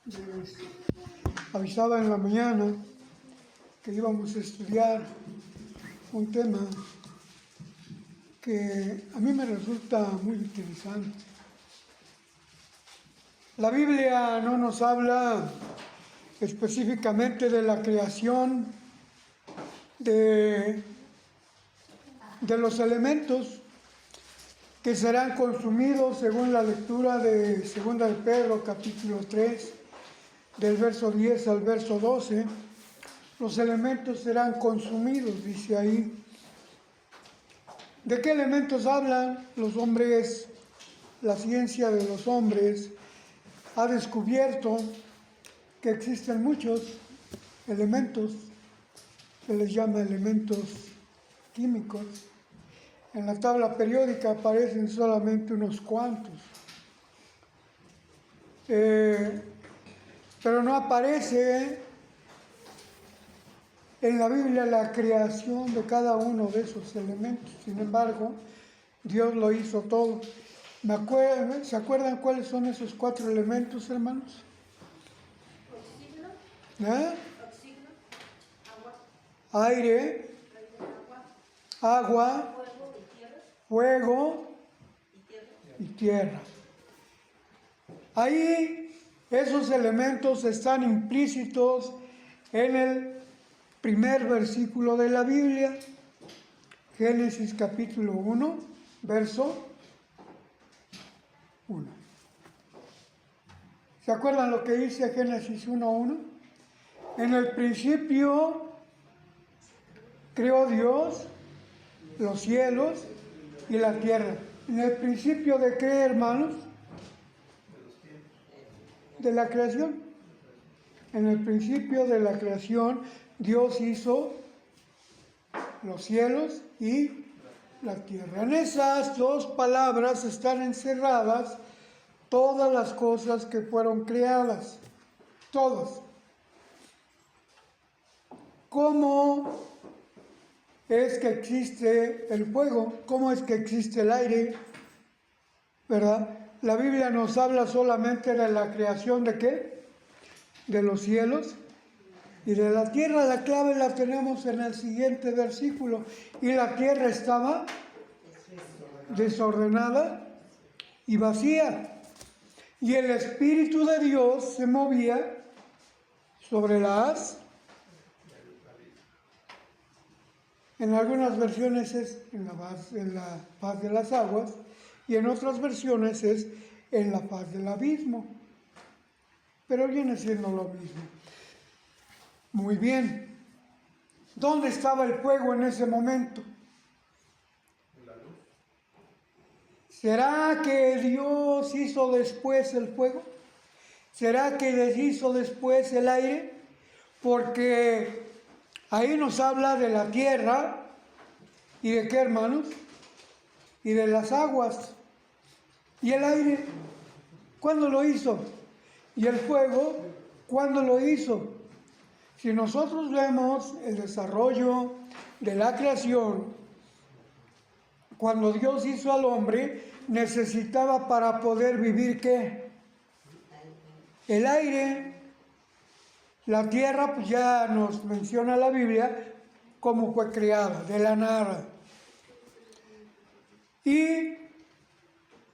Les avisaba en la mañana que íbamos a estudiar un tema que a mí me resulta muy interesante. La Biblia no nos habla específicamente de la creación de los elementos que serán consumidos según la lectura de 2 de Pedro capítulo 3, del verso 10 al verso 12. Los elementos serán consumidos, dice ahí. ¿De qué elementos hablan los hombres? La ciencia de los hombres ha descubierto que existen muchos elementos, se les llama elementos químicos. En la tabla periódica aparecen solamente unos cuantos, pero no aparece en la Biblia la creación de cada uno de esos elementos. Sin embargo, Dios lo hizo todo. ¿Se acuerdan cuáles son esos 4 elementos, hermanos? Oxígeno, agua, aire, agua, fuego y tierra. Ahí esos elementos están implícitos en el primer versículo de la Biblia, Génesis capítulo 1, verso 1. ¿Se acuerdan lo que dice Génesis 1:1? En el principio creó Dios los cielos y la tierra. ¿En el principio de qué, hermanos? De la creación. En el principio de la creación, Dios hizo los cielos y la tierra. En esas 2 palabras están encerradas todas las cosas que fueron creadas. Todas. ¿Cómo es que existe el fuego? ¿Cómo es que existe el aire? ¿Verdad? La Biblia nos habla solamente de la creación ¿de qué? De los cielos y de la tierra. La clave la tenemos en el siguiente versículo. Y la tierra estaba desordenada y vacía. Y el Espíritu de Dios se movía sobre las... En algunas versiones es en la faz de las aguas y en otras versiones es en la faz del abismo. Pero viene siendo lo mismo. Muy bien. ¿Dónde estaba el fuego en ese momento? La luz. ¿Será que Dios hizo después el fuego? ¿Será que hizo después el aire? Porque ahí nos habla de la tierra y de qué, hermanos, y de las aguas. ¿Y el aire? ¿Cuándo lo hizo? ¿Y el fuego? ¿Cuándo lo hizo? Si nosotros vemos el desarrollo de la creación, cuando Dios hizo al hombre, necesitaba para poder vivir ¿qué? El aire. La tierra, pues ya nos menciona la Biblia cómo fue creada, de la nada. Y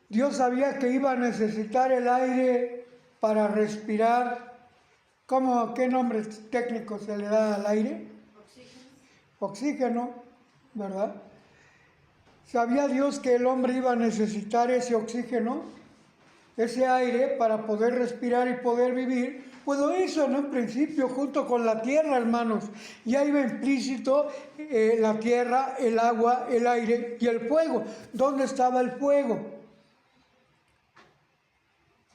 Dios sabía que iba a necesitar el aire para respirar. ¿Qué nombre técnico se le da al aire? Oxígeno, ¿verdad? ¿Sabía Dios que el hombre iba a necesitar ese oxígeno, ese aire para poder respirar y poder vivir? Pues lo hizo en un principio junto con la tierra, hermanos. Ya iba implícito la tierra, el agua, el aire y el fuego. ¿Dónde estaba el fuego?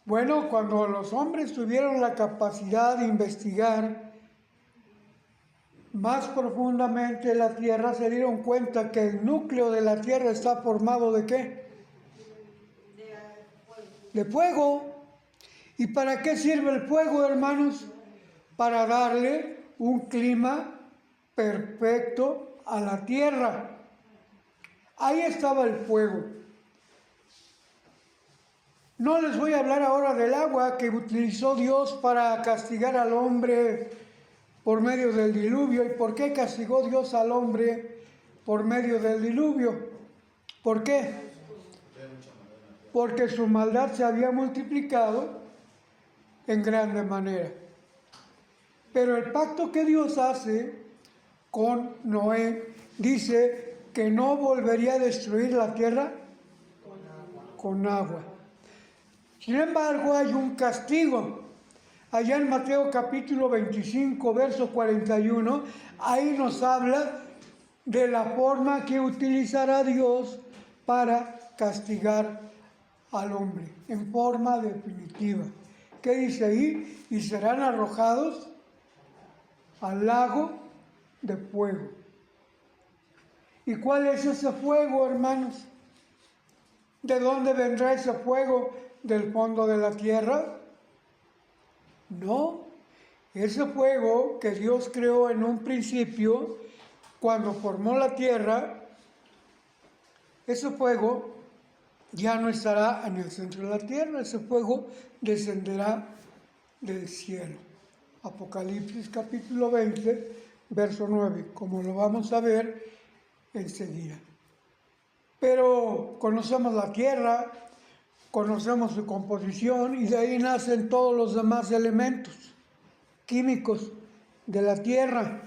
Bueno, cuando los hombres tuvieron la capacidad de investigar más profundamente la tierra, se dieron cuenta que el núcleo de la tierra está formado ¿de qué? De fuego. ¿Y para qué sirve el fuego, hermanos? Para darle un clima perfecto a la tierra. Ahí estaba el fuego. No les voy a hablar ahora del agua que utilizó Dios para castigar al hombre por medio del diluvio. ¿Y por qué castigó Dios al hombre por medio del diluvio? ¿Por qué? Porque su maldad se había multiplicado en grande manera. Pero el pacto que Dios hace con Noé dice que no volvería a destruir la tierra con agua. Sin embargo, hay un castigo. Allá en Mateo capítulo 25, verso 41, ahí nos habla de la forma que utilizará Dios para castigar al hombre, en forma definitiva. ¿Qué dice ahí? Y serán arrojados al lago de fuego. ¿Y cuál es ese fuego, hermanos? ¿De dónde vendrá ese fuego? ¿Del fondo de la tierra? No, ese fuego que Dios creó en un principio, cuando formó la tierra, ese fuego ya no estará en el centro de la tierra, ese fuego descenderá del cielo. Apocalipsis capítulo 20, verso 9, como lo vamos a ver enseguida. Pero conocemos la tierra, conocemos su composición y de ahí nacen todos los demás elementos químicos de la tierra.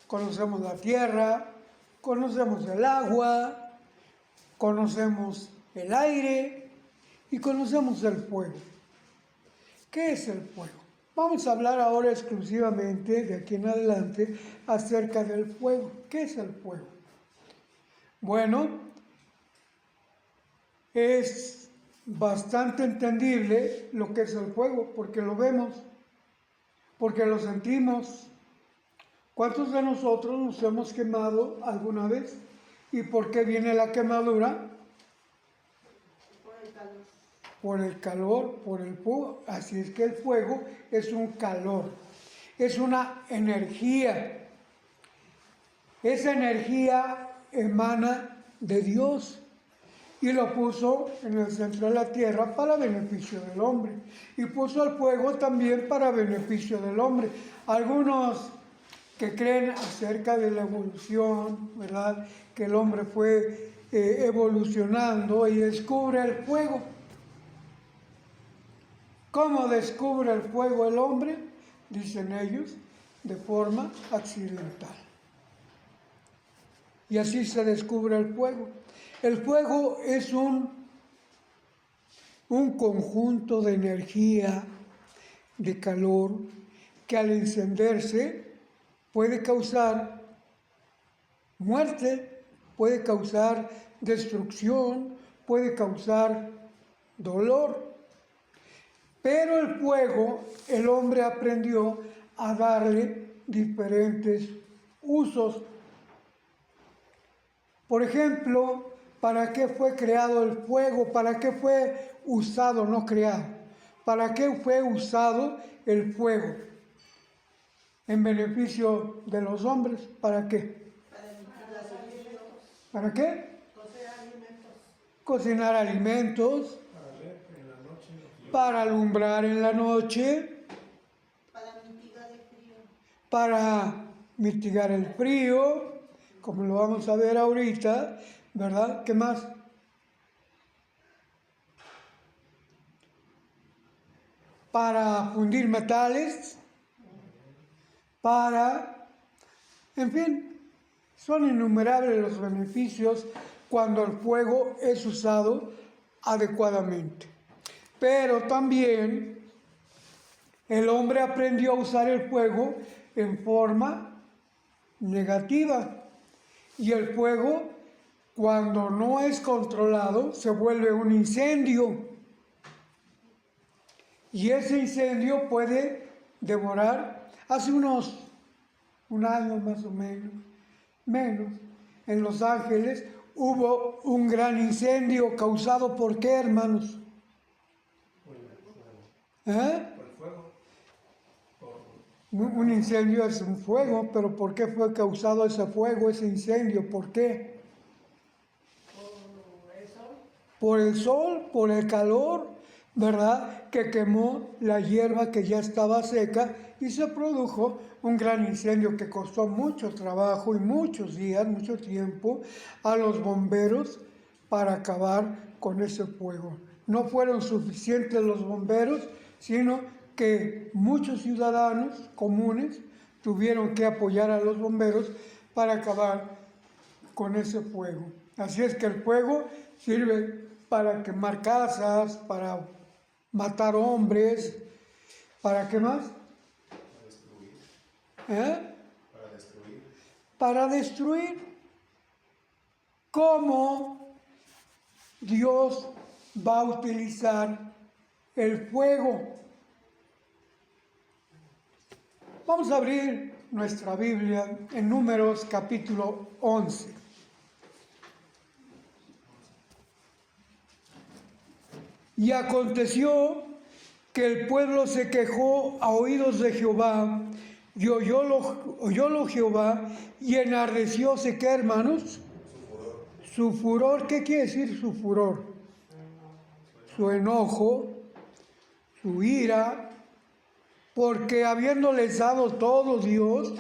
Conocemos la tierra, conocemos el agua, conocemos el aire y conocemos el fuego. ¿Qué es el fuego? Vamos a hablar ahora exclusivamente, de aquí en adelante, acerca del fuego. ¿Qué es el fuego? Bueno, es bastante entendible lo que es el fuego, porque lo vemos, porque lo sentimos. ¿Cuántos de nosotros nos hemos quemado alguna vez? ¿Y por qué viene la quemadura? Por el calor, por el fuego. Así es que el fuego es un calor, es una energía. Esa energía emana de Dios y lo puso en el centro de la tierra para beneficio del hombre. Y puso el fuego también para beneficio del hombre. Algunos que creen acerca de la evolución, ¿verdad? Que el hombre fue evolucionando y descubre el fuego. ¿Cómo descubre el fuego el hombre? Dicen ellos, de forma accidental. Y así se descubre el fuego. El fuego es un conjunto de energía, de calor, que al encenderse puede causar muerte, puede causar destrucción, puede causar dolor. Pero el fuego, el hombre aprendió a darle diferentes usos. Por ejemplo, ¿para qué fue creado el fuego? ¿Para qué fue usado, no creado? ¿Para qué fue usado el fuego? En beneficio de los hombres, ¿para qué? ¿Para qué? Cocinar alimentos. Para alumbrar en la noche. Para mitigar el frío, como lo vamos a ver ahorita, ¿verdad? ¿Qué más? Para fundir metales, en fin, son innumerables los beneficios cuando el fuego es usado adecuadamente. Pero también el hombre aprendió a usar el fuego en forma negativa. Y el fuego, cuando no es controlado, se vuelve un incendio. Y ese incendio puede devorar. Hace un año más o menos, en Los Ángeles hubo un gran incendio causado ¿por qué, hermanos? Por el fuego. Un incendio es un fuego, pero ¿por qué fue causado ese fuego, ese incendio? ¿Por qué? por el sol, por el calor, ¿verdad? Que quemó la hierba que ya estaba seca y se produjo un gran incendio que costó mucho trabajo y muchos días, mucho tiempo a los bomberos para acabar con ese fuego. No fueron suficientes los bomberos, sino que muchos ciudadanos comunes tuvieron que apoyar a los bomberos para acabar con ese fuego. Así es que el fuego sirve para quemar casas, para matar hombres, ¿para qué más? Para destruir. ¿Eh? Para destruir. Para destruir. ¿Cómo Dios va a utilizar el fuego? Vamos a abrir nuestra Biblia en Números capítulo 11. Y aconteció que el pueblo se quejó a oídos de Jehová, y oyólo Jehová, y enardecióse, ¿qué, hermanos? Su furor, ¿qué quiere decir su furor? Su enojo, su ira, porque habiéndoles dado todo Dios,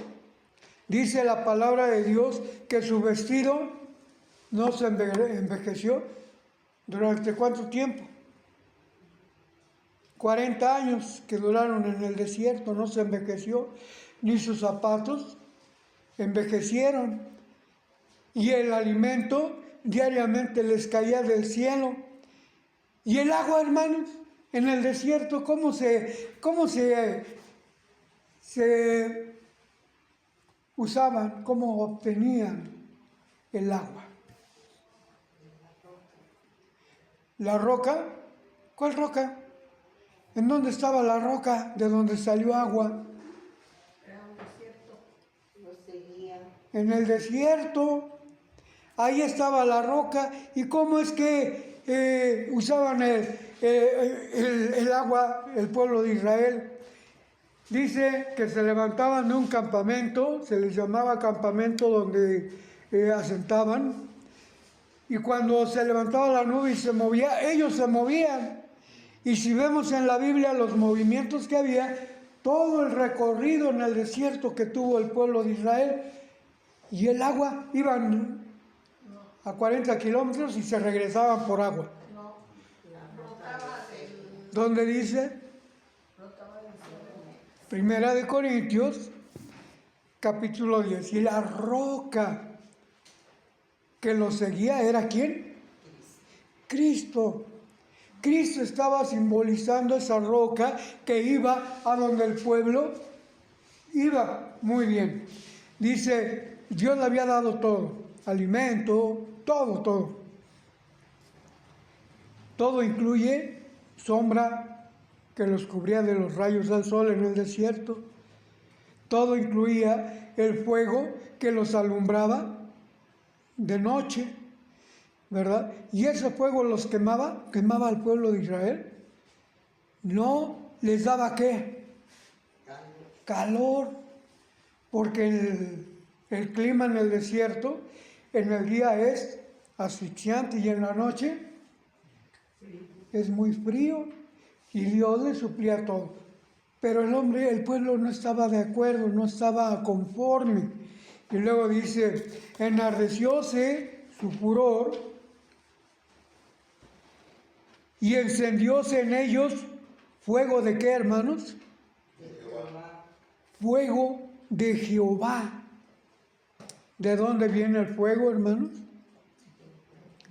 dice la palabra de Dios que su vestido no se envejeció. ¿Durante cuánto tiempo? 40 años que duraron en el desierto, no se envejeció, ni sus zapatos envejecieron. Y el alimento diariamente les caía del cielo. Y el agua, hermanos, en el desierto, ¿cómo se usaban, cómo obtenían el agua? ¿La roca? ¿Cuál roca? ¿En dónde estaba la roca de donde salió agua? Era un desierto, lo seguían. En el desierto, ahí estaba la roca. ¿Y cómo es que usaban el agua el pueblo de Israel? Dice que se levantaban de un campamento, se les llamaba campamento donde asentaban, y cuando se levantaba la nube y se movía, ellos se movían. Y si vemos en la Biblia los movimientos que había, todo el recorrido en el desierto que tuvo el pueblo de Israel, y el agua, iban a 40 kilómetros y se regresaban por agua. No, brotaba del... ¿Dónde dice? Brotaba del cielo. Primera de Corintios, capítulo 10. Y la roca que lo seguía era ¿quién? Cristo. Cristo estaba simbolizando esa roca que iba a donde el pueblo iba. Muy bien. Dice, Dios le había dado todo, alimento, todo. Todo incluye sombra que los cubría de los rayos del sol en el desierto. Todo incluía el fuego que los alumbraba de noche, ¿verdad? Y ese fuego los quemaba al pueblo de Israel. No les daba ¿qué? Calor, porque el clima en el desierto en el día es asfixiante y en la noche es muy frío, y Dios le suplía todo. Pero el pueblo no estaba de acuerdo, no estaba conforme. Y luego dice, enardecióse su furor y encendióse en ellos fuego de ¿qué, hermanos? Fuego de Jehová. ¿De dónde viene el fuego, hermanos?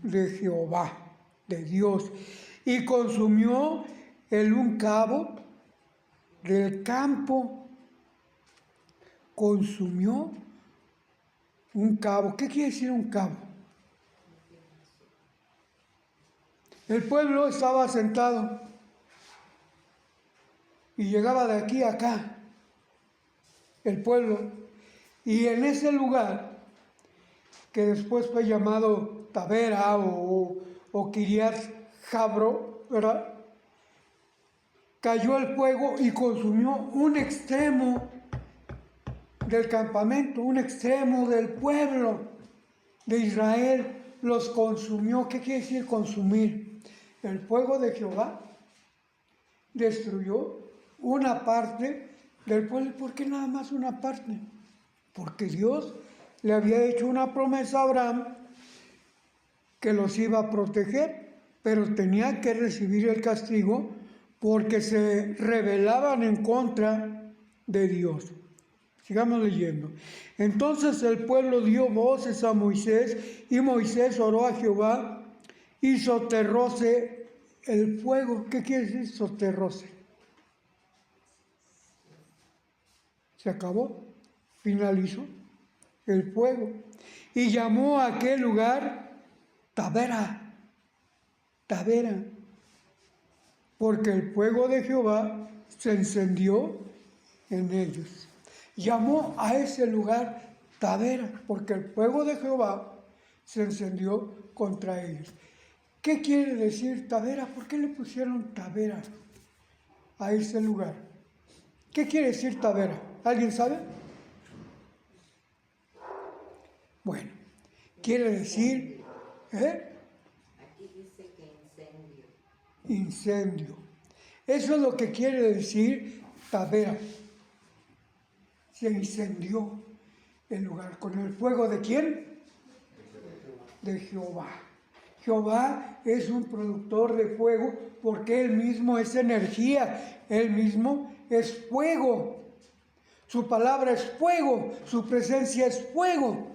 De Jehová, de Dios. Y consumió un cabo del campo. Consumió un cabo. ¿Qué quiere decir un cabo? El pueblo estaba sentado y llegaba de aquí a acá el pueblo, y en ese lugar que después fue llamado Tabera o Kiriat Jabro, ¿verdad? Cayó el fuego y consumió un extremo del campamento, un extremo del pueblo de Israel. los consumió. ¿Qué quiere decir consumir? El fuego de Jehová destruyó una parte del pueblo. ¿Por qué nada más una parte? Porque Dios le había hecho una promesa a Abraham que los iba a proteger, pero tenía que recibir el castigo porque se rebelaban en contra de Dios. Sigamos leyendo. Entonces el pueblo dio voces a Moisés y Moisés oró a Jehová y soterróse el fuego. ¿Qué quiere decir soterróse? Se acabó, finalizó el fuego y llamó a aquel lugar Tabera, Tabera, porque el fuego de Jehová se encendió en ellos. Llamó a ese lugar Tabera, porque el fuego de Jehová se encendió contra ellos. ¿Qué quiere decir Tabera? ¿Por qué le pusieron Tabera a ese lugar? ¿Qué quiere decir Tabera? ¿Alguien sabe? Bueno, quiere decir, Aquí dice que incendio. incendio. Eso es lo que quiere decir Tabera. Se incendió el lugar. ¿Con el fuego de quién? De Jehová. Jehová es un productor de fuego porque Él mismo es energía, Él mismo es fuego. Su palabra es fuego, su presencia es fuego.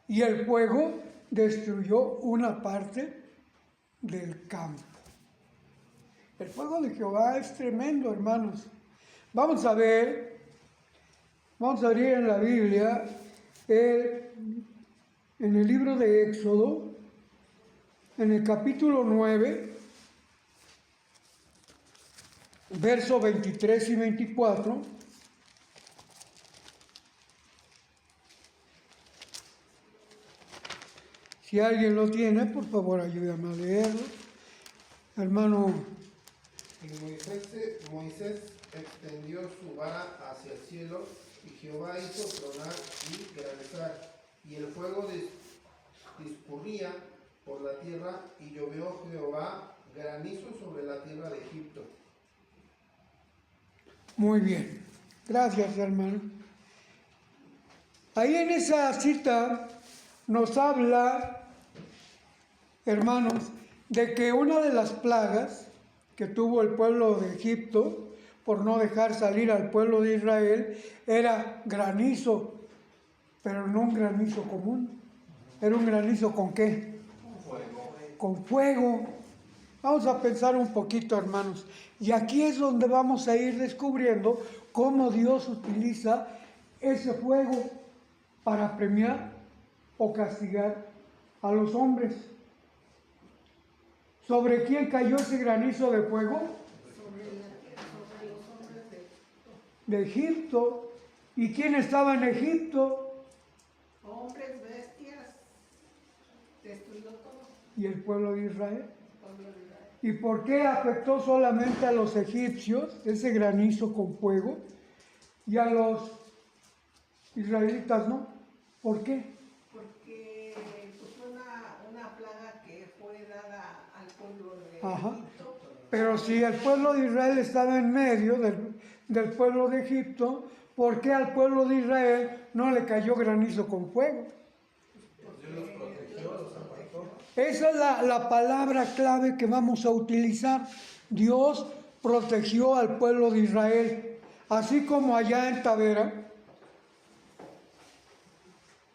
Y el fuego destruyó una parte del campo. El fuego de Jehová es tremendo, hermanos. Vamos a abrir en la Biblia, en el libro de Éxodo, en el capítulo 9, versos 23 y 24. Si alguien lo tiene, por favor, ayúdame a leerlo. Hermano. Y Moisés extendió su vara hacia el cielo, y Jehová hizo tronar y granizar, y el fuego discurría por la tierra, y llovió Jehová granizo sobre la tierra de Egipto. Muy bien, gracias, hermano. Ahí en esa cita nos habla, hermanos, de que una de las plagas que tuvo el pueblo de Egipto por no dejar salir al pueblo de Israel era granizo, pero no un granizo común. Era un granizo ¿con qué? Con fuego. Vamos a pensar un poquito, hermanos. Y aquí es donde vamos a ir descubriendo cómo Dios utiliza ese fuego para premiar o castigar a los hombres. ¿Sobre quién cayó ese granizo de fuego? Sobre los hombres De Egipto. ¿Y quién estaba en Egipto? hombres, bestias, destruyó todo Y el pueblo de Israel. el pueblo de Israel. ¿Y por qué afectó solamente a los egipcios ese granizo con fuego y a los israelitas no? ¿Por qué? Porque pues, fue una plaga que fue dada al pueblo de Ajá. Egipto. Pero si el pueblo de Israel estaba en medio del pueblo de Egipto, ¿por qué al pueblo de Israel no le cayó granizo con fuego? Dios los protegió, los apartó. Esa es la palabra clave que vamos a utilizar. Dios protegió al pueblo de Israel, así como allá en Tabera,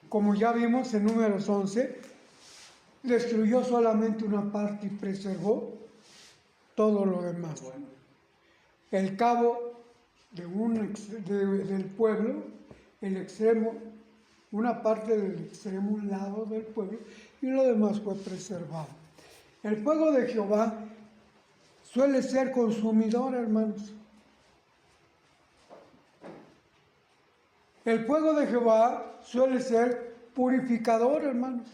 como ya vimos en Números 11, destruyó solamente una parte y preservó todo lo demás. El cabo del pueblo, el extremo, una parte del extremo, un lado del pueblo, y lo demás fue preservado. El fuego de Jehová suele ser consumidor, hermanos. El fuego de Jehová suele ser purificador, hermanos.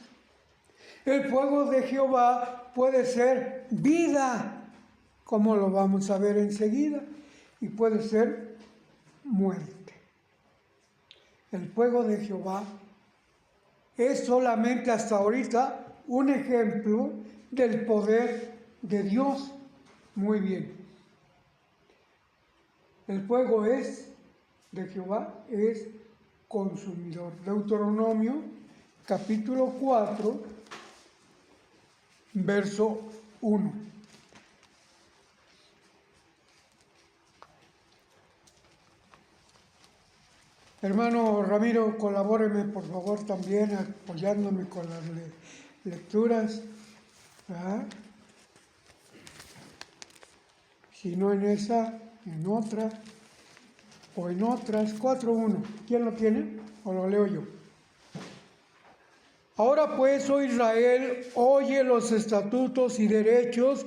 El fuego de Jehová puede ser vida, como lo vamos a ver enseguida, y puede ser muerte. El fuego de Jehová es solamente hasta ahorita un ejemplo del poder de Dios. Muy bien. El fuego de Jehová es consumidor. Deuteronomio, capítulo 4, verso 1. Hermano Ramiro, colabóreme por favor también apoyándome con las lecturas. ¿Ah? Si no en esa, en otra o en otras. 4.1. ¿Quién lo tiene? ¿O lo leo yo? Ahora pues, oh Israel, oye los estatutos y derechos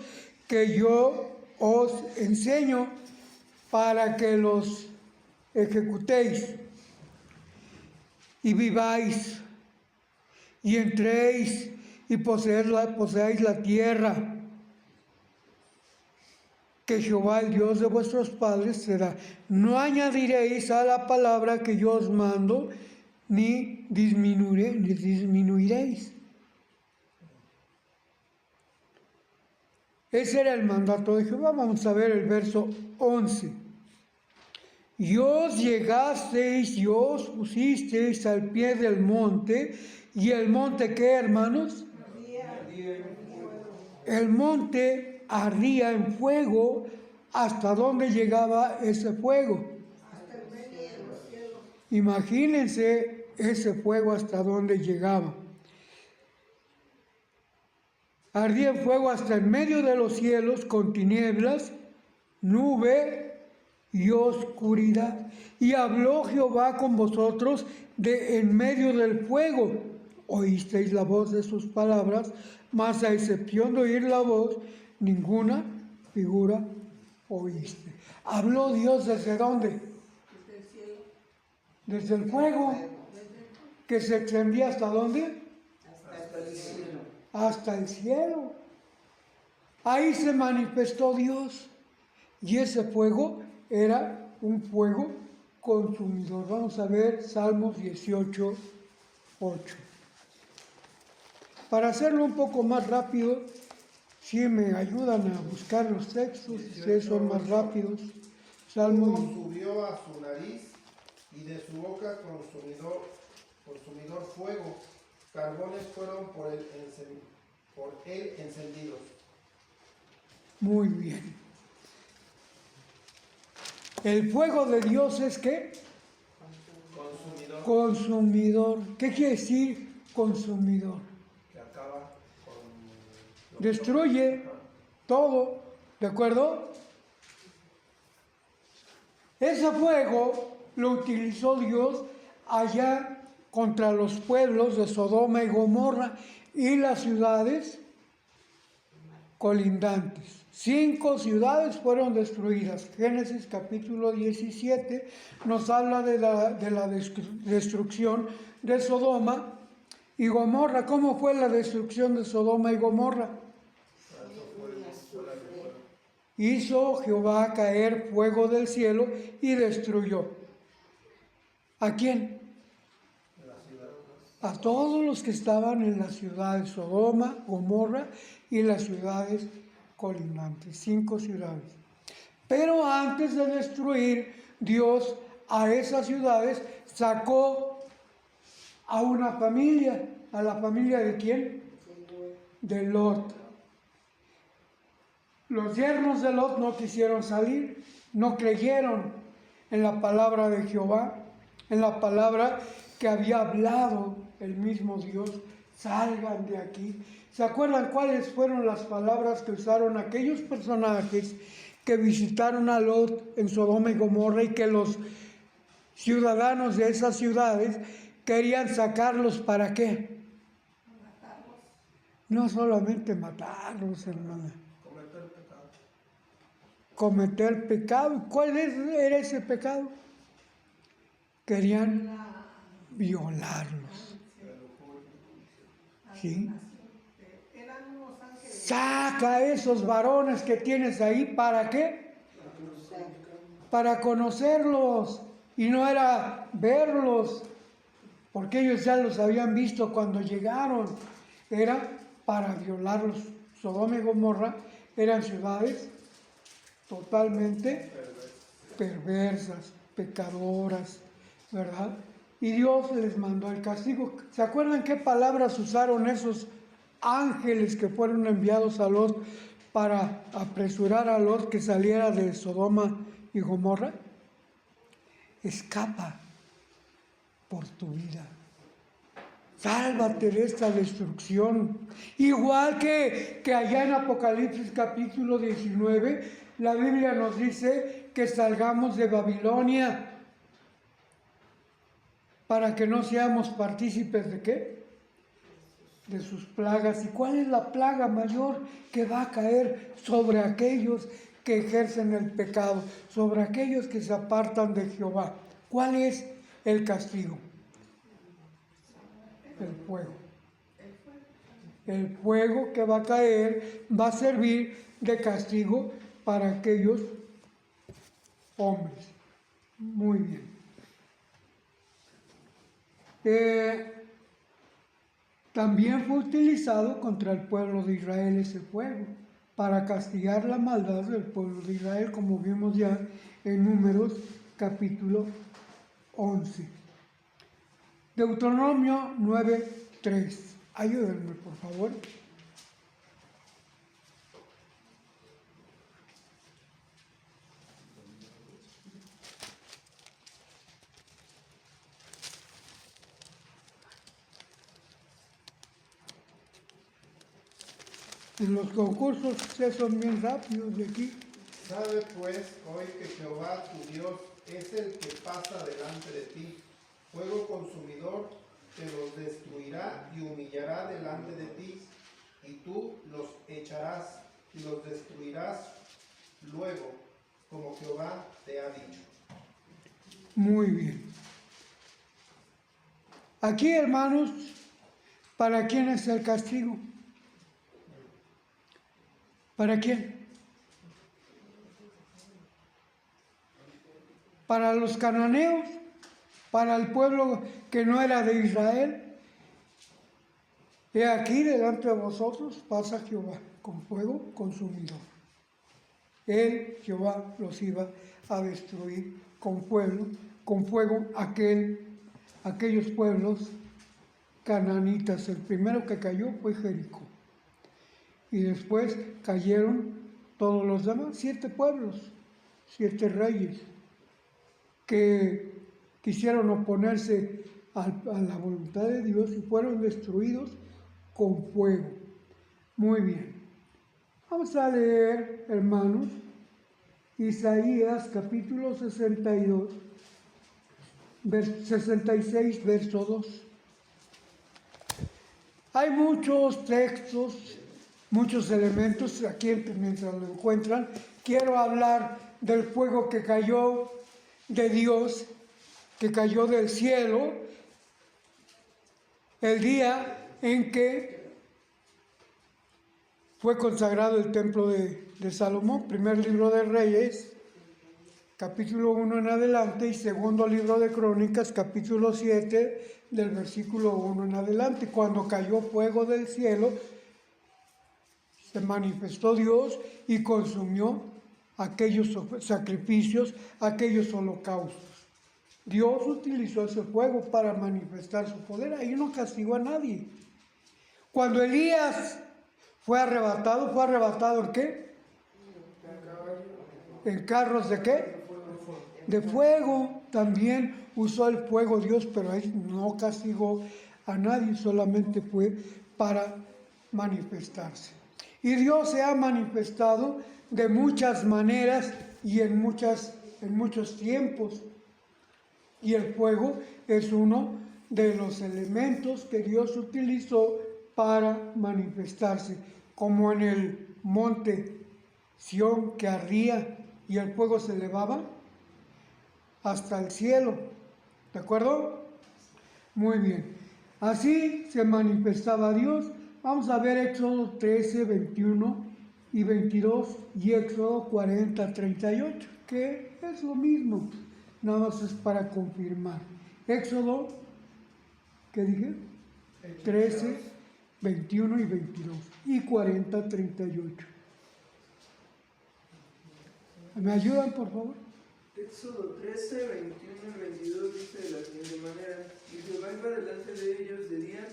que yo os enseño para que los ejecutéis y viváis y entréis y poseáis la tierra que Jehová, el Dios de vuestros padres, te da. No añadiréis a la palabra que yo os mando, ni disminuiréis. Ese era el mandato de Jehová. Vamos a ver el verso 11. Y os llegasteis y os pusisteis al pie del monte. ¿Y el monte qué, hermanos? El monte ardía en fuego. ¿Hasta dónde llegaba ese fuego? Imagínense ese fuego hasta dónde llegaba. Ardía en fuego hasta en medio de los cielos, con tinieblas, nube y oscuridad. Y habló Jehová con vosotros de en medio del fuego. Oísteis la voz de sus palabras, mas a excepción de oír la voz, ninguna figura oíste. ¿Habló Dios desde dónde? Desde el fuego, que se extendía ¿hasta dónde? Hasta el cielo. Ahí se manifestó Dios. Y ese fuego era un fuego consumidor. Vamos a ver Salmos 18, 8. Para hacerlo un poco más rápido, si me ayudan a buscar los textos, ustedes son más rápidos. Salmos. Subió a su nariz y de su boca consumidor fuego. Carbones fueron por él encendidos. Muy bien. El fuego de Dios es ¿qué? Consumidor. Consumidor. ¿Qué quiere decir consumidor? Que acaba con... Destruye todo, ¿de acuerdo? Ese fuego lo utilizó Dios allá contra los pueblos de Sodoma y Gomorra y las ciudades colindantes. 5 ciudades fueron destruidas. Génesis capítulo 17 nos habla de la destrucción de Sodoma y Gomorra. ¿Cómo fue la destrucción de Sodoma y Gomorra? Hizo Jehová caer fuego del cielo y destruyó. ¿A quién? A todos los que estaban en la ciudad de Sodoma, Gomorra y las ciudades colindantes, 5 ciudades. Pero antes de destruir, Dios a esas ciudades sacó a una familia. ¿A la familia de quién? De Lot. Los yernos de Lot no quisieron salir, no creyeron en la palabra de Jehová, en la palabra que había hablado el mismo Dios. Salgan de aquí. ¿Se acuerdan cuáles fueron las palabras que usaron aquellos personajes que visitaron a Lot en Sodoma y Gomorra y que los ciudadanos de esas ciudades querían sacarlos? ¿Para qué? No solamente matarlos, hermana. Cometer pecado. ¿Cuál era ese pecado? Querían violarlos. ¿Sí? Saca a esos varones que tienes ahí. ¿Para qué? Para conocerlos. Y no era verlos. porque ellos ya los habían visto cuando llegaron. Era para violarlos. Sodoma y Gomorra eran ciudades totalmente perversas, pecadoras, ¿verdad? Y Dios les mandó el castigo. ¿Se acuerdan qué palabras usaron esos ángeles que fueron enviados a Lot para apresurar a Lot que saliera de Sodoma y Gomorra? Escapa por tu vida. Sálvate de esta destrucción. Igual que allá en Apocalipsis capítulo 19, la Biblia nos dice que salgamos de Babilonia para que no seamos partícipes de ¿qué? De sus plagas. ¿Y cuál es la plaga mayor que va a caer sobre aquellos que ejercen el pecado, sobre aquellos que se apartan de Jehová? ¿Cuál es el castigo? El fuego. El fuego que va a caer va a servir de castigo para aquellos hombres. Muy bien. También fue utilizado contra el pueblo de Israel ese fuego, para castigar la maldad del pueblo de Israel, como vimos ya en Números capítulo 11. Deuteronomio 9:3. Ayúdenme, por favor. En los concursos ustedes son bien rápidos de aquí. Sabe pues hoy que Jehová tu Dios es el que pasa delante de ti. Fuego consumidor te los destruirá y humillará delante de ti, y tú los echarás y los destruirás luego, como Jehová te ha dicho. Muy bien. Aquí, hermanos, ¿para quién es el castigo? ¿Para quién? Para los cananeos, para el pueblo que no era de Israel. He aquí delante de vosotros pasa Jehová con fuego consumidor. Él, Jehová, los iba a destruir con fuego aquellos pueblos cananitas. El primero que cayó fue Jericó. Y después cayeron todos los demás, 7 pueblos, 7 reyes, que quisieron oponerse a la voluntad de Dios y fueron destruidos con fuego. Muy bien. Vamos a leer, hermanos, Isaías capítulo 66, verso 2. Hay muchos textos, muchos elementos aquí mientras lo encuentran. Quiero hablar del fuego que cayó de Dios, que cayó del cielo el día en que fue consagrado el templo de Salomón. Primer libro de Reyes, capítulo 1 en adelante, y segundo libro de Crónicas, capítulo 7, del versículo 1 en adelante. Cuando cayó fuego del cielo, se manifestó Dios y consumió aquellos sacrificios, aquellos holocaustos. Dios utilizó ese fuego para manifestar su poder. Ahí no castigó a nadie. Cuando Elías fue arrebatado ¿en qué? ¿En carros de qué? De fuego. También usó el fuego Dios, pero ahí no castigó a nadie, solamente fue para manifestarse. Y Dios se ha manifestado de muchas maneras y en muchos tiempos. Y el fuego es uno de los elementos que Dios utilizó para manifestarse, como en el monte Sión, que ardía y el fuego se elevaba hasta el cielo. ¿De acuerdo? Muy bien. Así se manifestaba Dios. Vamos a ver Éxodo 13, 21 y 22 y Éxodo 40, 38, que es lo mismo, nada más es para confirmar. Éxodo ¿qué dije? 13, 21 y 22. Y 40, 38. ¿Me ayudan, por favor? Éxodo 13, 21 y 22 dice de la siguiente manera: Y Jehová iba delante de ellos de día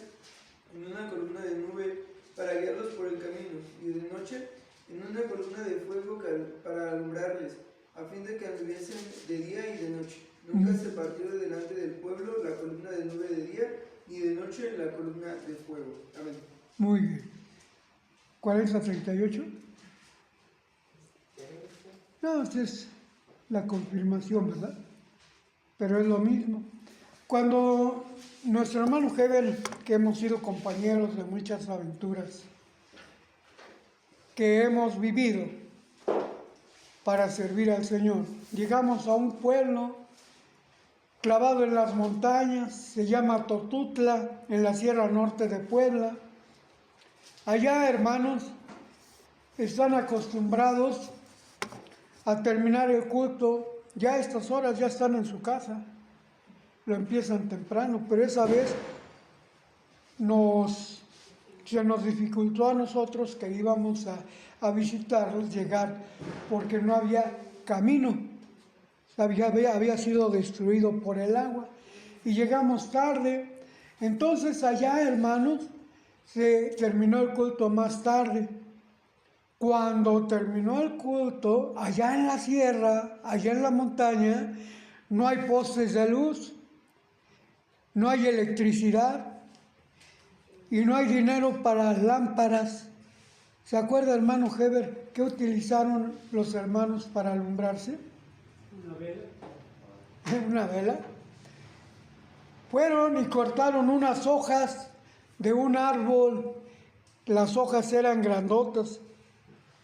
en una columna de nube para guiarlos por el camino, y de noche en una columna de fuego para alumbrarles, a fin de que anduviesen de día y de noche. Nunca se partió de delante del pueblo la columna de nube de día, ni de noche la columna de fuego. Amén. Muy bien. ¿Cuál es la 38? No, esta es la confirmación, ¿verdad? Pero es lo mismo. Cuando nuestro hermano Hebel, que hemos sido compañeros de muchas aventuras que hemos vivido para servir al Señor, llegamos a un pueblo clavado en las montañas, se llama Totutla, en la Sierra Norte de Puebla. Allá, hermanos, están acostumbrados a terminar el culto, ya a estas horas ya están en su casa, lo empiezan temprano, pero esa vez se nos dificultó a nosotros que íbamos a visitarlos llegar, porque no había camino, había sido destruido por el agua, y llegamos tarde. Entonces allá, hermanos, se terminó el culto más tarde. Cuando terminó el culto, allá en la sierra, allá en la montaña, no hay postes de luz, no hay electricidad y no hay dinero para lámparas. ¿Se acuerda, hermano Heber, qué utilizaron los hermanos para alumbrarse? Una vela. Una vela. Fueron y cortaron unas hojas de un árbol, las hojas eran grandotas,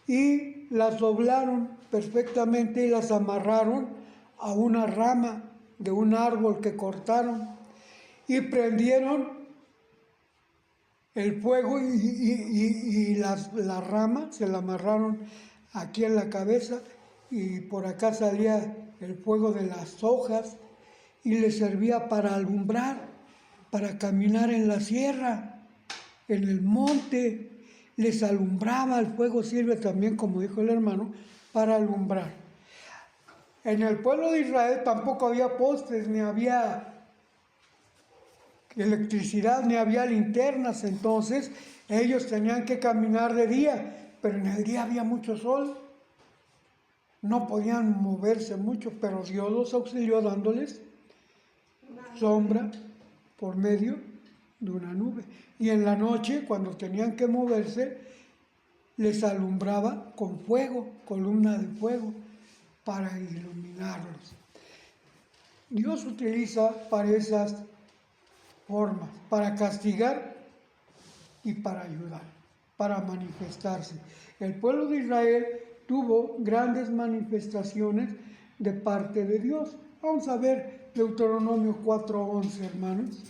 y las doblaron perfectamente y las amarraron a una rama de un árbol que cortaron y prendieron el fuego y la rama se la amarraron aquí en la cabeza y por acá salía el fuego de las hojas y les servía para alumbrar, para caminar en la sierra, en el monte. Les alumbraba, el fuego sirve también, como dijo el hermano, para alumbrar. En el pueblo de Israel tampoco había postes, ni había electricidad, ni había linternas, entonces ellos tenían que caminar de día, pero en el día había mucho sol, no podían moverse mucho, pero Dios los auxilió dándoles sombra por medio de una nube. Y en la noche, cuando tenían que moverse, les alumbraba con fuego, columna de fuego, para iluminarlos. Dios utiliza para esas formas, para castigar y para ayudar, para manifestarse. El pueblo de Israel tuvo grandes manifestaciones de parte de Dios. Vamos a ver Deuteronomio 4:11, hermanos.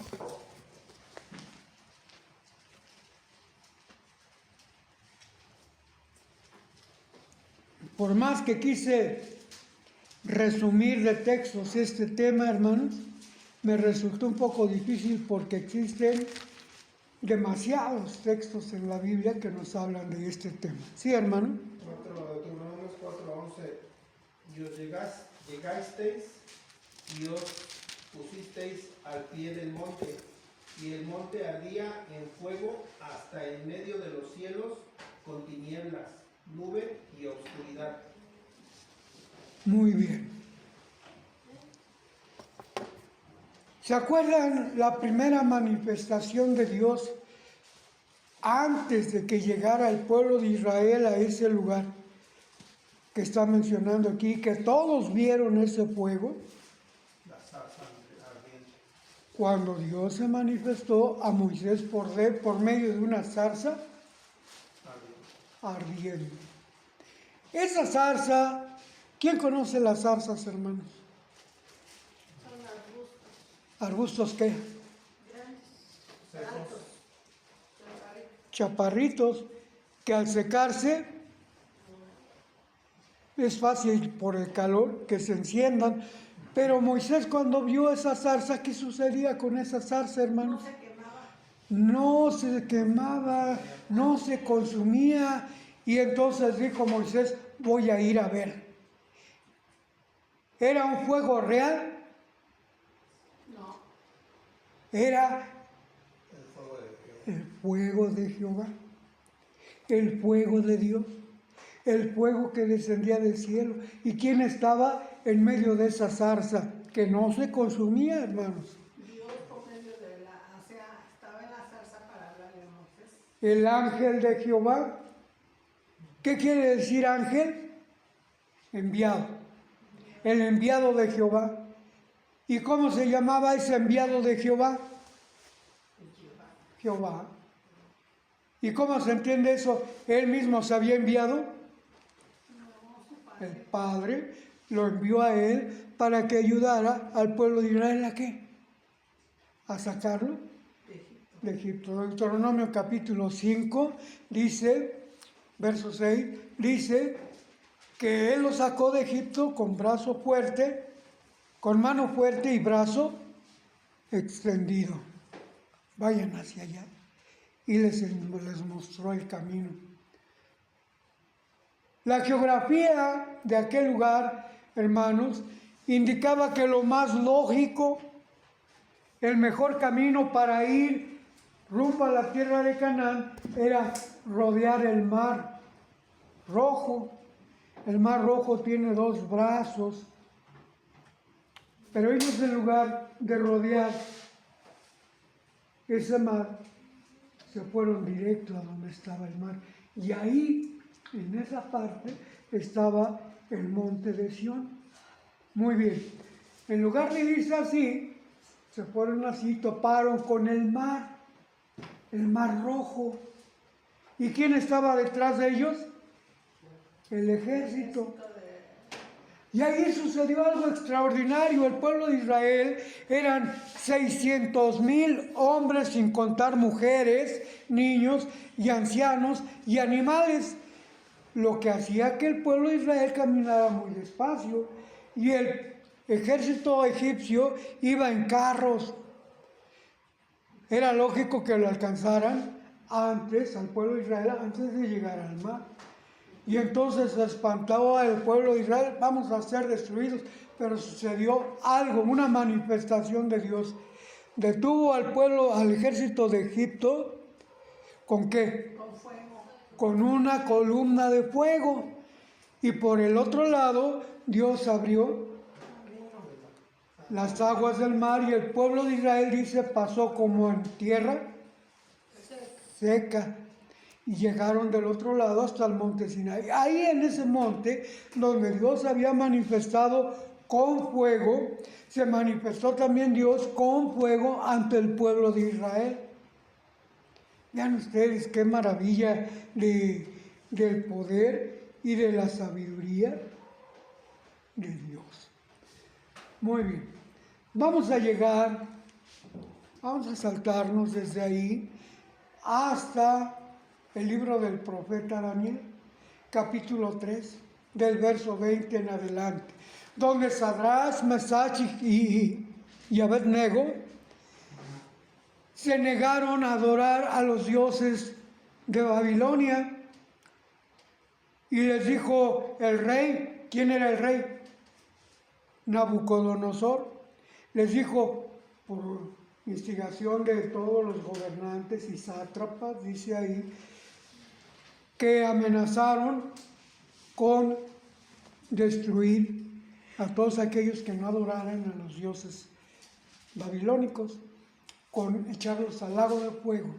Por más que quise resumir de textos este tema, hermanos, me resultó un poco difícil porque existen demasiados textos en la Biblia que nos hablan de este tema. ¿Sí, hermano? Deuteronomios 4:11. Y os llegasteis y os pusisteis al pie del monte, y el monte ardía en fuego hasta en medio de los cielos con tinieblas, nube y oscuridad. Muy bien. ¿Se acuerdan la primera manifestación de Dios antes de que llegara el pueblo de Israel a ese lugar que está mencionando aquí, que todos vieron ese fuego? La zarza ardiente. Cuando Dios se manifestó a Moisés por medio de una zarza ardiente. Esa zarza, ¿quién conoce las zarzas, hermanos? Son arbustos ¿Arbustos qué? grandes, altos, Chaparritos, que al secarse es fácil por el calor que se enciendan, Pero Moisés cuando vio esa zarza, ¿qué sucedía con esa zarza, hermanos? No se quemaba. No se quemaba, no se consumía. Y entonces dijo Moisés, voy a ir a ver. ¿Era un fuego real? No. Era El fuego de Jehová. el fuego de Dios, el fuego que descendía del cielo. ¿Y quién estaba en medio de esa zarza? Que no se consumía, hermanos. Dios por medio de o sea, estaba en la zarza para hablarle a Moisés. El ángel de Jehová. ¿Qué quiere decir ángel? Enviado. El enviado de Jehová. ¿Y cómo se llamaba ese enviado de Jehová? Jehová. ¿Y cómo se entiende eso? ¿Él mismo se había enviado? El Padre lo envió a él para que ayudara al pueblo de Israel ¿a qué? A sacarlo de Egipto. Deuteronomio capítulo 5 dice, verso 6, dice que él lo sacó de Egipto con brazo fuerte, con mano fuerte y brazo extendido. Vayan hacia allá. Y les mostró el camino. La geografía de aquel lugar, hermanos, indicaba que lo más lógico, el mejor camino para ir rumbo a la tierra de Canaán era rodear el mar Rojo. El mar Rojo tiene 2 brazos, pero ellos en lugar de rodear ese mar, se fueron directo a donde estaba el mar. Y ahí, en esa parte, estaba el monte de Sión. Muy bien. En lugar de irse así, se fueron así, toparon con el mar Rojo. ¿Y quién estaba detrás de ellos? El ejército. Y ahí sucedió algo extraordinario. El pueblo de Israel eran 600,000 hombres, sin contar mujeres, niños y ancianos y animales. Lo que hacía que el pueblo de Israel caminara muy despacio. Y el ejército egipcio iba en carros. Era lógico que lo alcanzaran antes, al pueblo de Israel, antes de llegar al mar. Y entonces se espantó al pueblo de Israel, vamos a ser destruidos. Pero sucedió algo, una manifestación de Dios. Detuvo al pueblo, al ejército de Egipto, ¿con qué? Con fuego. Con una columna de fuego. Y por el otro lado, Dios abrió las aguas del mar y el pueblo de Israel, dice, pasó como en tierra seca. Y llegaron del otro lado hasta el monte Sinaí. Ahí en ese monte, donde Dios había manifestado con fuego, se manifestó también Dios con fuego ante el pueblo de Israel. Vean ustedes qué maravilla del poder y de la sabiduría de Dios. Muy bien. Vamos a saltarnos desde ahí hasta el libro del profeta Daniel, capítulo 3, del verso 20 en adelante, donde Sadrach, Mesach y Abednego se negaron a adorar a los dioses de Babilonia. Y les dijo el rey, ¿quién era el rey? Nabucodonosor. Les dijo, por instigación de todos los gobernantes y sátrapas, dice ahí, que amenazaron con destruir a todos aquellos que no adoraran a los dioses babilónicos, con echarlos al lago de fuego,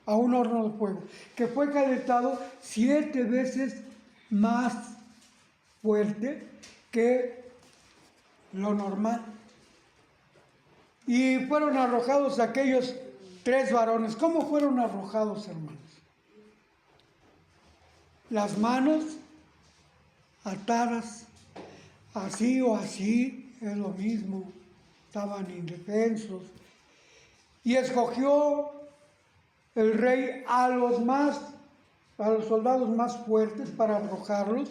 a un horno de fuego, que fue calentado 7 veces más fuerte que lo normal. Y fueron arrojados aquellos 3 varones. ¿Cómo fueron arrojados, hermanos? Las manos atadas, así o así, es lo mismo, estaban indefensos. Y escogió el rey a los soldados más fuertes para arrojarlos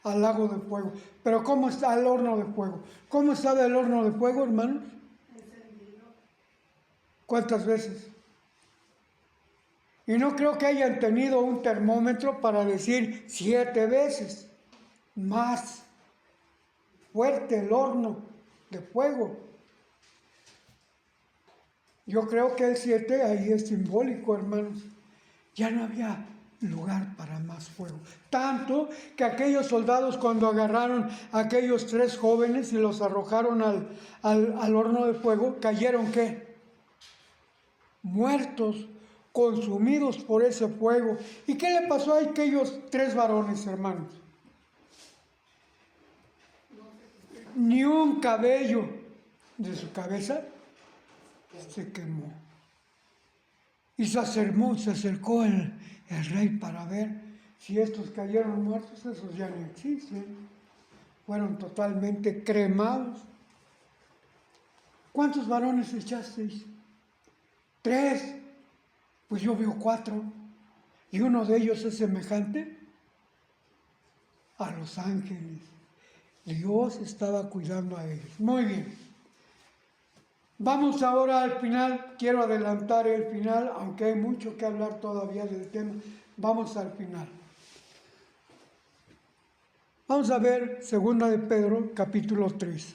al lago de fuego. Pero ¿cómo está el horno de fuego? ¿Cómo estaba el horno de fuego, hermanos? ¿Cuántas veces? Y no creo que hayan tenido un termómetro para decir 7 veces. Más fuerte el horno de fuego. Yo creo que el 7 ahí es simbólico, hermanos. Ya no había lugar para más fuego. Tanto que aquellos soldados, cuando agarraron a aquellos 3 jóvenes y los arrojaron al horno de fuego, cayeron ¿qué? Muertos, consumidos por ese fuego. ¿Y qué le pasó a aquellos 3 varones, hermanos? Ni un cabello de su cabeza se quemó. Y se acercó el rey para ver si estos cayeron muertos. Esos ya no existen. Fueron totalmente cremados. ¿Cuántos varones echasteis? 3. Pues yo veo 4. Y uno de ellos es semejante a los ángeles. Dios estaba cuidando a ellos. Muy bien. Vamos ahora al final. Quiero adelantar el final, aunque hay mucho que hablar todavía del tema. Vamos al final. Vamos a ver 2 de Pedro, capítulo 3.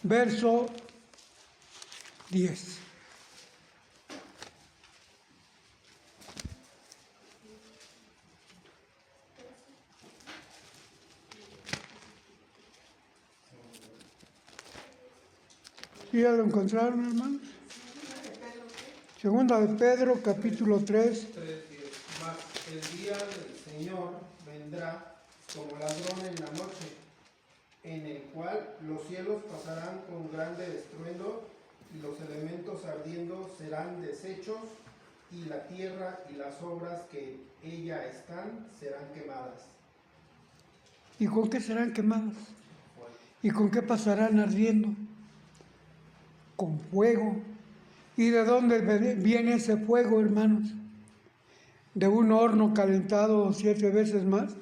Verso 10. ¿Sí ya lo encontraron, hermanos? 2 de Pedro, capítulo 3. 3:10. Mas el día del Señor vendrá como ladrón en la noche, en el cual los cielos pasarán con grande estruendo, y los elementos ardiendo serán deshechos, y la tierra y las obras que en ella están serán quemadas. ¿Y con qué serán quemadas? ¿Y con qué pasarán ardiendo? Con fuego. ¿Y de dónde viene ese fuego, hermanos? ¿De un horno calentado 7 veces más?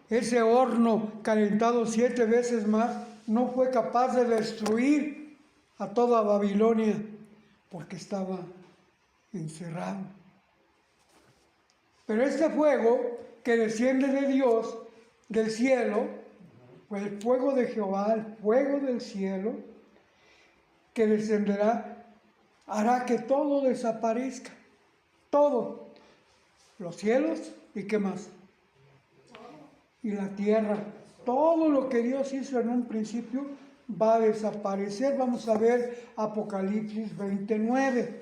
Ese horno calentado 7 veces más no fue capaz de destruir a toda Babilonia porque estaba encerrado. Pero este fuego que desciende de Dios, del cielo, fue el fuego de Jehová, el fuego del cielo, que descenderá, hará que todo desaparezca. Todo. Los cielos y qué más. Y la tierra. Todo lo que Dios hizo en un principio va a desaparecer. Vamos a ver Apocalipsis 29.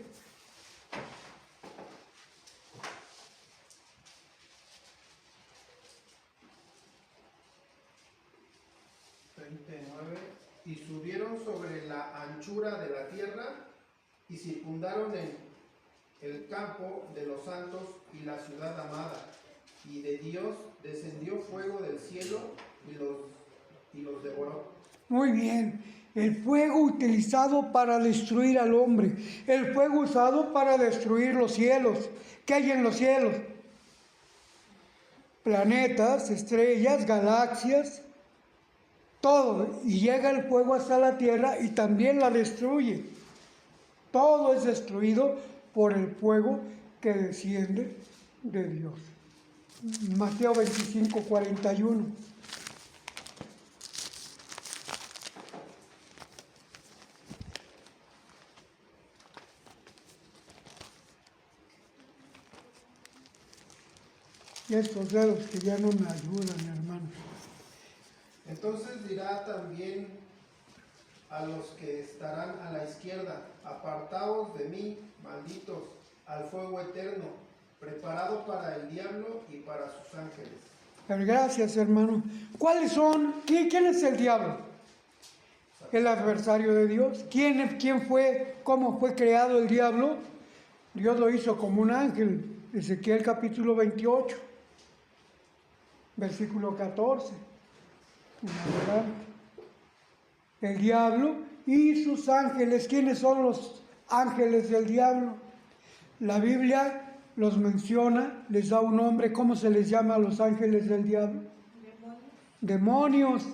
Y subieron sobre la anchura de la tierra y circundaron el campo de los santos y la ciudad amada. Y de Dios descendió fuego del cielo y los devoró. Muy bien. El fuego utilizado para destruir al hombre. El fuego usado para destruir los cielos. ¿Qué hay en los cielos? Planetas, estrellas, galaxias. Todo, y llega el fuego hasta la tierra y también la destruye. Todo es destruido por el fuego que desciende de Dios. Mateo 25, 41. Y estos dedos que ya no me ayudan, hermanos. Entonces dirá también a los que estarán a la izquierda: apartaos de mí, malditos, al fuego eterno, preparado para el diablo y para sus ángeles. Pero gracias, hermano. ¿Cuáles son? ¿Quién es el diablo? El adversario de Dios. ¿Quién fue? ¿Cómo fue creado el diablo? Dios lo hizo como un ángel. Ezequiel capítulo 28, versículo 14. El diablo y sus ángeles. ¿Quiénes son los ángeles del diablo? La Biblia los menciona, les da un nombre. ¿Cómo se les llama a los ángeles del diablo? Demonios.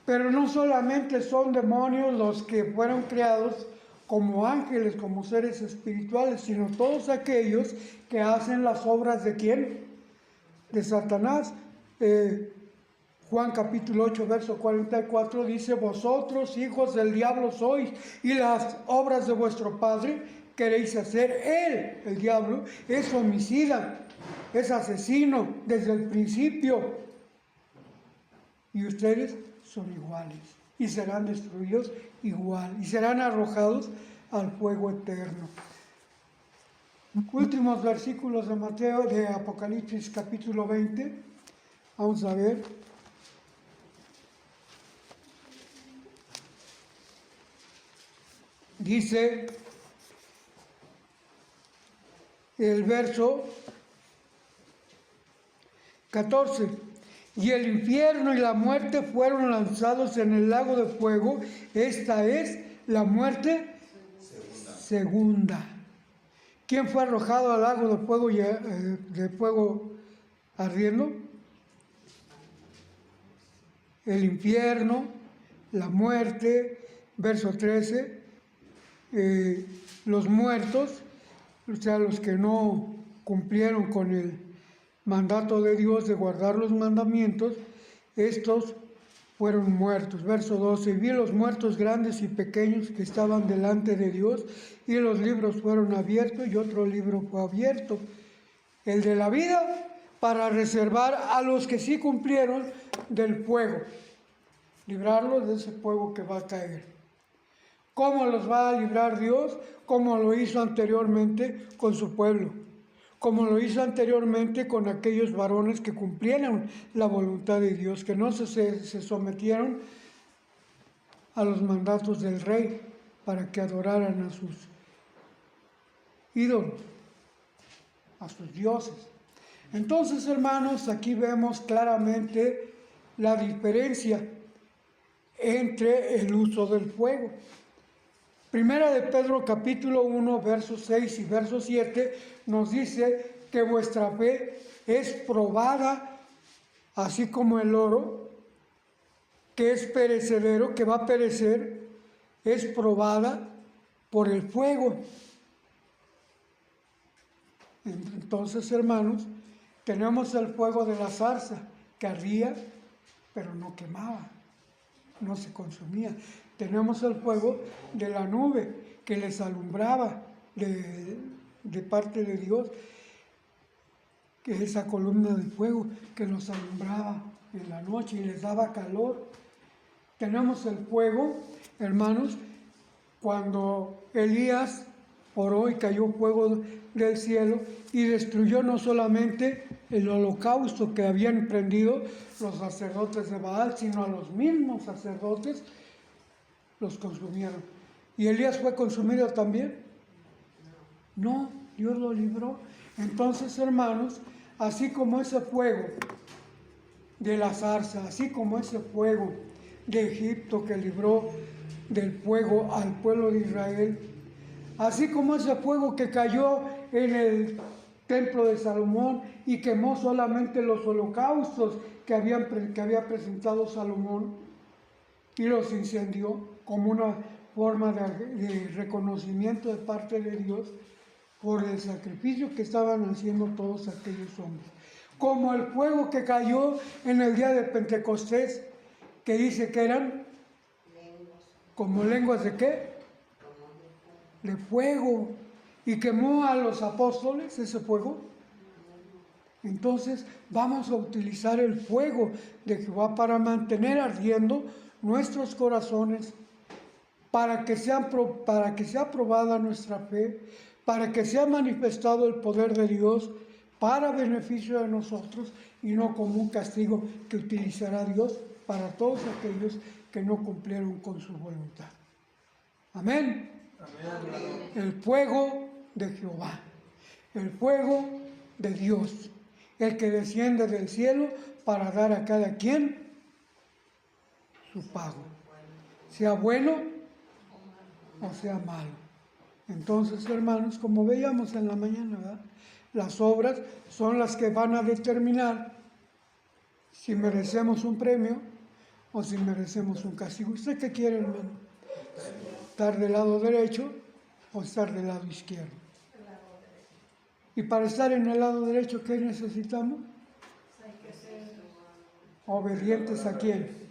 Pero no solamente son demonios los que fueron creados como ángeles, como seres espirituales, sino todos aquellos que hacen las obras ¿de quién? De Satanás. Juan capítulo 8, verso 44 dice: vosotros, hijos del diablo, sois, y las obras de vuestro padre queréis hacer. Él, el diablo, es homicida, es asesino desde el principio. Y ustedes son iguales, y serán destruidos igual, y serán arrojados al fuego eterno. Últimos versículos de Mateo, de Apocalipsis capítulo 20. Vamos a ver. Dice el verso 14: y el infierno y la muerte fueron lanzados en el lago de fuego. Esta es la muerte segunda. ¿Quién fue arrojado al lago de fuego ardiendo? El infierno, la muerte. Verso 13, los muertos, o sea, los que no cumplieron con el mandato de Dios de guardar los mandamientos, estos fueron muertos. Verso 12, vi los muertos grandes y pequeños que estaban delante de Dios, y los libros fueron abiertos, y otro libro fue abierto, el de la vida, para reservar a los que sí cumplieron del fuego, librarlos de ese fuego que va a caer. ¿Cómo los va a librar Dios? Como lo hizo anteriormente con su pueblo, como lo hizo anteriormente con aquellos varones que cumplieron la voluntad de Dios, que no se sometieron a los mandatos del rey para que adoraran a sus ídolos, a sus dioses. Entonces, hermanos, aquí vemos claramente la diferencia entre el uso del fuego. Primera de Pedro capítulo 1, versos 6 y verso 7 nos dice que vuestra fe es probada, así como el oro, que es perecedero, que va a perecer, es probada por el fuego. Entonces, hermanos, tenemos el fuego de la zarza, que ardía, pero no quemaba, no se consumía. Tenemos el fuego de la nube que les alumbraba de parte de Dios, que es esa columna de fuego que los alumbraba en la noche y les daba calor. Tenemos el fuego, hermanos, cuando Elías oró y cayó fuego del cielo y destruyó no solamente el holocausto que habían prendido los sacerdotes de Baal, sino a los mismos sacerdotes los consumieron. ¿Y Elías fue consumido también? No, Dios lo libró. Entonces, hermanos, así como ese fuego de la zarza, así como ese fuego de Egipto que libró del fuego al pueblo de Israel, así como ese fuego que cayó en el templo de Salomón y quemó solamente los holocaustos que había presentado Salomón y los incendió como una forma de reconocimiento de parte de Dios por el sacrificio que estaban haciendo todos aquellos hombres. Como el fuego que cayó en el día de Pentecostés, que dice que eran como lenguas de ¿qué? De fuego, y quemó a los apóstoles ese fuego. Entonces vamos a utilizar el fuego de Jehová para mantener ardiendo nuestros corazones, para que sea probada nuestra fe, para que sea manifestado el poder de Dios para beneficio de nosotros y no como un castigo que utilizará Dios para todos aquellos que no cumplieron con su voluntad. Amén. Amén. El fuego de Jehová, el fuego de Dios, el que desciende del cielo para dar a cada quien su pago. sea bueno o sea malo. Entonces, hermanos, como veíamos en la mañana, ¿verdad? Las obras son las que van a determinar si merecemos un premio o si merecemos un castigo. ¿Usted qué quiere, hermano? ¿Estar del lado derecho o estar del lado izquierdo? Y para estar en el lado derecho, ¿qué necesitamos? ¿Obedientes a quién?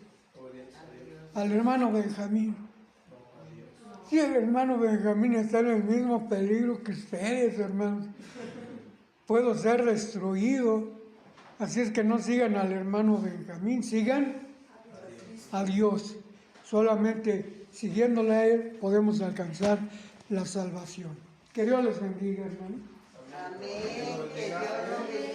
Al hermano Benjamín. Sí, el hermano Benjamín está en el mismo peligro que ustedes, hermanos. Puedo ser destruido. Así es que no sigan al hermano Benjamín, sigan a Dios. Solamente siguiéndole a Él podemos alcanzar la salvación. Que Dios les bendiga, hermano. Amén. Que Dios los bendiga.